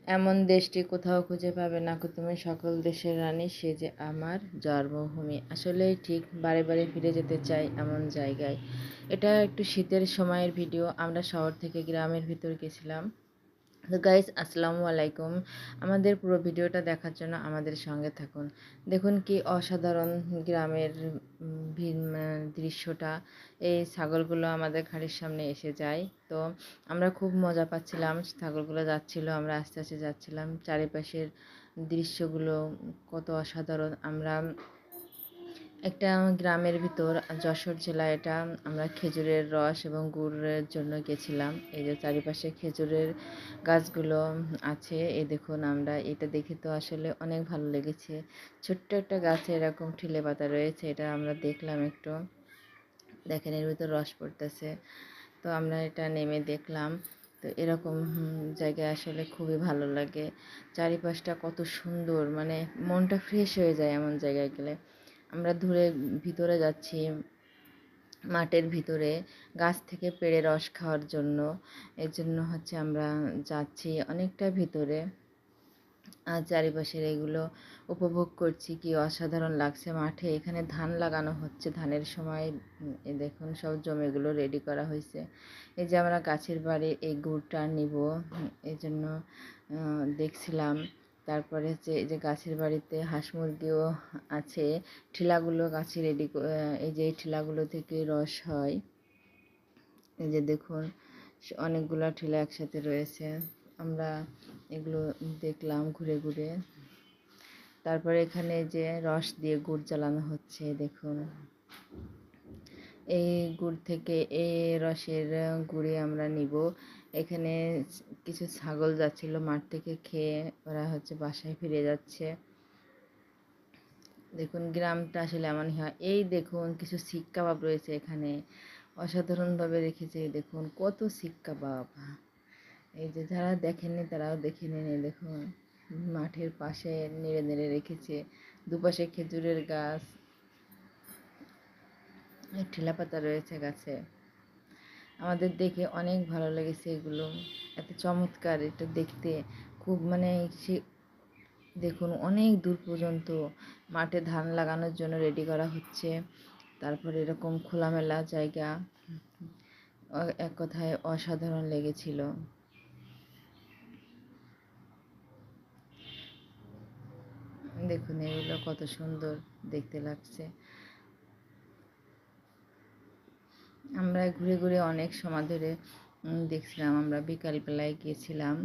এমন দেশটি কোথাও খুঁজে পাবে না কো তুমি, সকল দেশের রানী সে যে আমার জন্মভূমি। আসলেই ঠিক, বারে বারে ফিরে যেতে চাই এমন জায়গায়। এটা একটু শীতের সময়ের ভিডিও। আমরা শহর থেকে গ্রামের ভিতর গেছিলাম। তো গাইস, আসসালামু আলাইকুম। আমাদের পুরো ভিডিওটা দেখার জন্য আমাদের সঙ্গে থাকুন। দেখুন কি অসাধারণ গ্রামের দৃশ্যটা। এই ছাগলগুলো আমাদের ঘাড়ির সামনে এসে যায়। তো আমরা খুব মজা পাচ্ছিলাম, ছাগলগুলো যাচ্ছিল, আমরা আস্তে আস্তে যাচ্ছিলাম। চারিপাশের দৃশ্যগুলো কত অসাধারণ। আমরা একটা গ্রামের ভিতর, যশোর জেলা এটা। আমরা খেজুরের রস এবং গুড়ের জন্য গেছিলাম। এই যে চারিপাশে খেজুরের গাছগুলো আছে, এই দেখুন। আমরা এটা দেখে তো আসলে অনেক ভালো লেগেছে। ছোট্ট একটা গাছে এরকম ঠিলে পাতা রয়েছে, এটা আমরা দেখলাম একটু। দেখেন এর ভিতর রস পড়তেছে। তো আমরা এটা নেমে দেখলাম। তো এরকম জায়গায় আসলে খুবই ভালো লাগে। চারিপাশটা কত সুন্দর, মানে মনটা ফ্রেশ হয়ে যায় এমন জায়গায় গেলে। আমরা ভিতরে যাচ্ছি, মাঠের ভিতরে, গাছ থেকে পেড়ে রস খাওয়ার জন্য। এর জন্য হচ্ছে আমরা যাচ্ছি অনেকটা ভিতরে। আর চারিপাশের এগুলো উপভোগ করছি, কি অসাধারণ লাগছে। মাঠে এখানে ধান লাগানো হচ্ছে, ধানের সময়। এই দেখুন সব জমিগুলো রেডি করা হয়েছে। এই যে আমরা গাছের বাড়ি এই গুড়টা নিব, এই জন্য দেখছিলাম। তারপরে হচ্ছে এই যে গাছের বাড়িতে হাঁস মুরগিও আছে। ঠিলাগুলো গাছে রেডি, এই যে এই ঠিলাগুলো থেকে রস হয়। এই যে দেখুন অনেকগুলো ঠিলা একসাথে রয়েছে। আমরা এগুলো দেখলাম ঘুরে ঘুরে। তারপরে এখানে যে রস দিয়ে গুড় জ্বালানো হচ্ছে, দেখুন। এই গুড় থেকে এই রসের গুড়ে আমরা নিব। এখানে কিছু ছাগল যাচ্ছিল মাঠ থেকে খেয়ে, ওরা হচ্ছে বাসায় ফিরে যাচ্ছে। দেখুন গ্রামটা আসলে এমনই হয়। এই দেখুন কিছু শিক কাবাব রয়েছে এখানে, অসাধারণভাবে রেখেছে। দেখুন কত শিক কাবাব। এই যে যারা দেখেননি তারাও দেখে নিন। এই দেখুন মাঠের পাশে নেড়ে নেড়ে রেখেছে, দুপাশে খেজুরের গাছ, ঠেলা পাতা রয়েছে গাছে। আমাদের দেখে অনেক ভালো লেগেছে এগুলো, এত চমৎকার এটা দেখতে। খুব মানে সে দেখুন অনেক দূর পর্যন্ত মাঠে ধান লাগানোর জন্য রেডি করা হচ্ছে। তারপরে এরকম খোলামেলা জায়গা, এক কথায় অসাধারণ লেগেছিল। দেখুন এগুলো কত সুন্দর দেখতে লাগছে। আমরা ঘুরে ঘুরে অনেক সময় ধরে দেখছিলাম। আমরা বিকালবেলায় গিয়েছিলাম।